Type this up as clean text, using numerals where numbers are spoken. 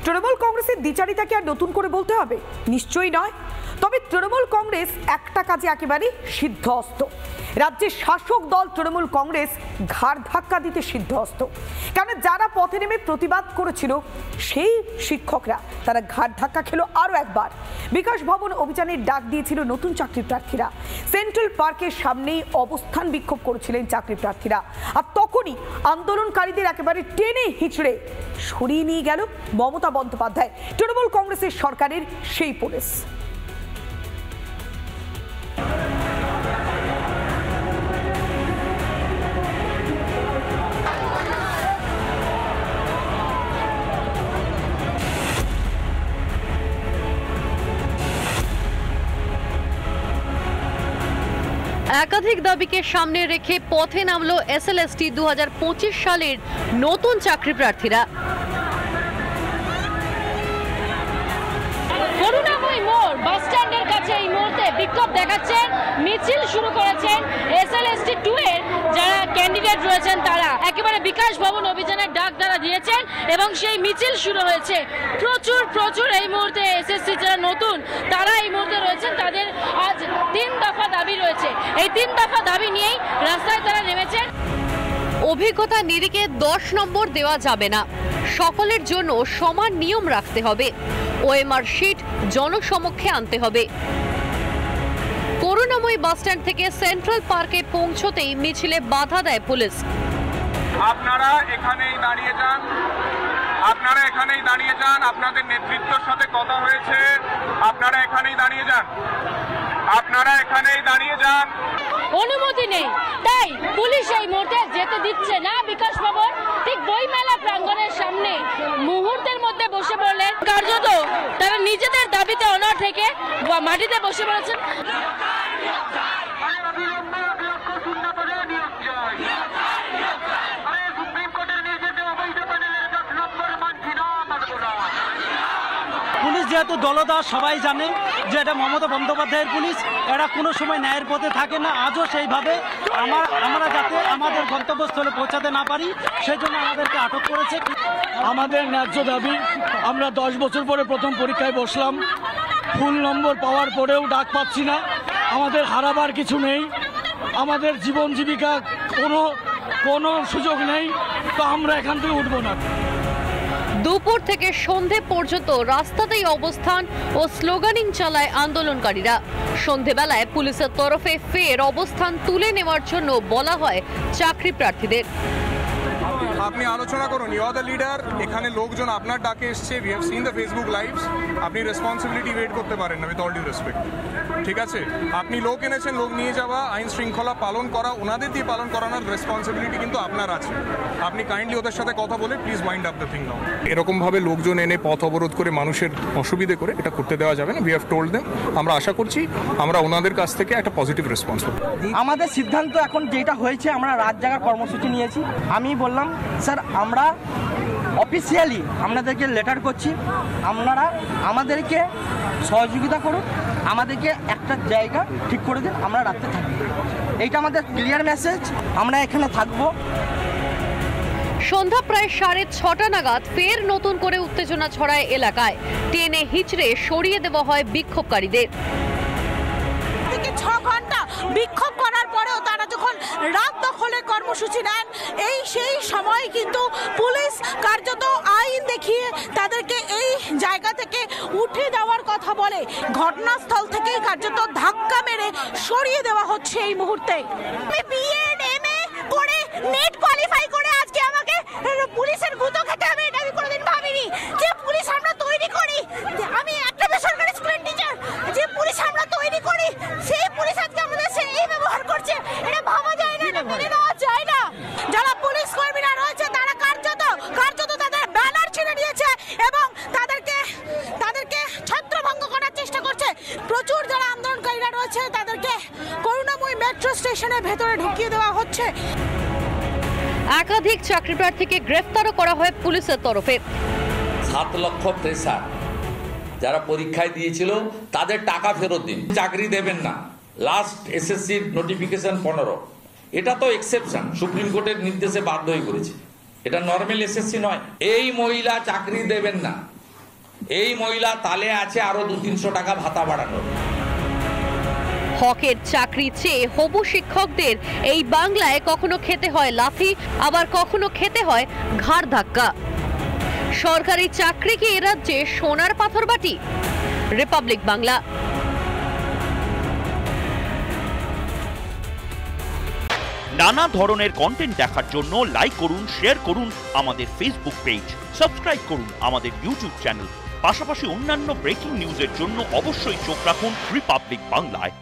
তৃণমূল কংগ্রেসের দ্বিচারিতাকে আর নতুন করে বলতে হবে? নিশ্চয়ই নয়। তবে তৃণমূল কংগ্রেস একটা কাজে একেবারে সিদ্ধহস্ত। রাজ্যের শাসক দল তৃণমূল কংগ্রেস ঘাড় ধাক্কা দিতে সিদ্ধহস্ত। কারণ যারা পথে নেমে প্রতিবাদ করেছিল সেই শিক্ষকরা তারা ঘাড় ধাক্কা খেলো আরও একবার। বিকাশ ভবন অভিযানের ডাক দিয়েছিল নতুন চাকরি প্রার্থীরা। সেন্ট্রাল পার্কের সামনেই অবস্থান বিক্ষোভ করেছিলেন চাকরি প্রার্থীরা। আর তখনই আন্দোলনকারীদের একেবারে টেনে হিঁচড়ে সরিয়ে নিয়ে গেল মমতা বন্দ্যোপাধ্যায়, তৃণমূল কংগ্রেসের সরকারের সেই পুলিশ। একাধিক দাবিকে সামনে রেখে পথে নামলো এসএলএসটি 2025 সালের নতুন চাকরি প্রার্থীরা। করুণাময়ী মোড় বাস স্ট্যান্ডের কাছে এই মুহূর্তে বিক্ষোভ দেখাচ্ছেন, মিছিল শুরু করেছেন এসএলএসটি 2 এর যারা ক্যান্ডিডেট রয়েছেন তারা। একেবারে বিকাশ ভবন অভিযানের ডাক তারা দিয়েছেন এবং সেই মিছিল শুরু হয়েছে। প্রচুর এই মুহূর্তে এসএসসি যারা নতুন তারা এই মুহূর্তে রয়েছেন। তাদের আজ 3 দফা দাবি রয়েছে। এই 3 দফা দাবি নিয়েই রাস্তায় তারা নেমেছেন। অভিজ্ঞতা নিরিখে 10 নম্বর দেওয়া যাবে না, সকলের জন্য সমান নিয়ম রাখতে হবে, ওএমআর শিট জনসমক্ষে আনতে হবে। করুণাময়ী বাসস্ট্যান্ড থেকে সেন্ট্রাল পার্কে পৌঁছতেই মিছিলে বাধা দেয় পুলিশ। আপনারা এখানেই দাঁড়িয়ে যান, আপনাদের নেতৃত্বের সাথে কথা হয়েছে, আপনারা এখানেই দাঁড়িয়ে যান। অনুমতি নেই, তাই পুলিশ এই মুহূর্তে যেতে দিচ্ছে না বিকাশ ভবন। ঠিক বইমেলা প্রাঙ্গণের সামনে মুহূর্তের মধ্যে বসে পড়লেন। কার্যত তারা নিজেদের দাবিতে অনড় থেকে মাটিতে বসে পড়েছেন। পুলিশ যেহেতু দলদাস, সবাই জানে যে এটা মমতা বন্দ্যোপাধ্যায়ের পুলিশ, এরা কোনো সময় ন্যায়ের পথে থাকে না। আজও সেইভাবে আমরা যাতে আমাদের গন্তব্যস্থলে পৌঁছাতে না পারি সেই জন্য আমাদেরকে আটক করেছে। আমাদের ন্যায্য দাবি, আমরা 10 বছর পরে প্রথম পরীক্ষায় বসলাম, ফুল নম্বর পাওয়ার পরেও ডাক পাচ্ছি না। আমাদের হারাবার কিছু নেই, আমাদের জীবন জীবিকা কোনো সুযোগ নেই, তো আমরা এখান থেকে উঠবো না। দুপুর থেকে সন্ধে পর্যন্ত রাস্তাতেই অবস্থান ও স্লোগানিং চালায় আন্দোলনকারীরা। সন্ধেবেলায় পুলিশের তরফে ফের অবস্থান তুলে নেওয়ার জন্য বলা হয় চাকরি প্রার্থীদের। আপনি আলোচনা করুন, ইউ আর দ্য লিডার। এখানে লোকজন আপনার ডাকে এসছে, we have seen the Facebook lives. আপনি রেসপন্সিবিলিটি ওয়েট করতে পারেন না, উইথ অল ডিউ রেসপেক্ট। ঠিক আছে, আপনি লোক এনেছেন, লোক নিয়ে যাওয়া, আইন শৃঙ্খলা পালন করা, ওনাদের দিয়ে পালন করানোর রেসপন্সিবিলিটি কিন্তু আপনার আছে। আপনি কাইন্ডলি ওদের সাথে কথা বলে please wind up the thing now. এরকমভাবে লোকজন এনে পথ অবরোধ করে মানুষের অসুবিধে করে এটা করতে দেওয়া যাবে না। We have told them. আমরা আশা করছি আমরা ওনাদের কাছ থেকে একটা পজিটিভ রেসপন্স পাবো। আমাদের সিদ্ধান্ত এখন যেটা হয়েছে, আমরা রাত জাগার কর্মসূচি নিয়েছি। আমি বললাম স্যার আমরা অফিসিয়ালি আপনাদেরকে লেটার করছি, আপনারা আমাদেরকে সহযোগিতা করুন, আমাদেরকে একটা জায়গা ঠিক করে দিন, আমরা রাখতে থাকবো। এইটা আমাদের ক্লিয়ার মেসেজ, আমরা এখানে থাকবো। সন্ধ্যা প্রায় 6:30 নাগাদ ফের নতুন করে উত্তেজনা ছড়ায় এলাকায়। টেনে হিচড়ে সরিয়ে দেওয়া হয় বিক্ষোভকারীদের। 6 ঘন্টা বিক্ষোভ করার পরেও তারা যখন রাত দখলের কর্মসূচি নেন, সেই সময় কিন্তু পুলিশ কার্যত আইন দেখিয়ে তাদেরকে এই জায়গা থেকে উঠে দেওয়ার কথা বলে। ঘটনাস্থল থেকেই কার্যত ধাক্কা মেরে সরিয়ে দেওয়া হচ্ছে এই মুহূর্তে। আমি বিএড এমএ করে নেট কোয়ালিফাই করে আজকে আমাকে পুলিশের গুতো খেতে হবে, এটা আমি কোনোদিন ভাবিনি যে পুলিশ আমরা তৈরি করি। আমি একটা বেসরকারি স্কুলের টিচার, যে পুলিশ আমরা তৈরি করি সেই পুলিশ আজকে আমাদের এই ব্যবহার করছে, এটা ভাবা যায় না, এটা মেনে নেওয়া যায় না। যারা পুলিশ কর্মীরা রয়েছে তারা কার্যত তাদের ব্যানার ছিঁড়ে নিয়েছে এবং তাদেরকে ছত্রভঙ্গ করার চেষ্টা করছে। প্রচুর যারা আন্দোলনকারীরা রয়েছে তাদেরকে করুণাময়ী মেট্রো স্টেশনের ভেতরে ঢুকিয়ে দেওয়া হচ্ছে। একাধিক চাকরি প্রার্থীকে গ্রেফতারও করা হয় পুলিশের তরফে। 7 লক্ষ ফ্রেশার যারা পরীক্ষায় দিয়েছিল তাদের টাকা ফেরত দিন, চাকরি দেবেন না। লাস্ট এসএসসির নোটিফিকেশন 15, এটা তো এক্সেপশন, সুপ্রিম কোর্টের নির্দেশে বাধ্য হয়ে করেছে, এটা নর্মাল এসএসসি নয়। এই মহিলা চাকরি দেবেন না, এই মহিলা তালে আছে আরো 200-300 টাকা ভাতা বাড়ানোর। হকের চাকরি চেয়ে হবু শিক্ষকদের এই বাংলায় কখনো খেতে হয় লাথি, আবার কখনো খেতে হয় ঘাড় ধাক্কা। সরকারি চাকরি কি এ রাজ্যে সোনার পাথর বাটি? রিপাবলিক বাংলা। নানা ধরনের কন্টেন্ট দেখার জন্য লাইক করুন, শেয়ার করুন আমাদের ফেসবুক পেজ, সাবস্ক্রাইব করুন আমাদের ইউটিউব চ্যানেল। পাশাপাশি অন্যান্য ব্রেকিং নিউজের জন্য অবশ্যই চোখ রাখুন রিপাবলিক বাংলায়।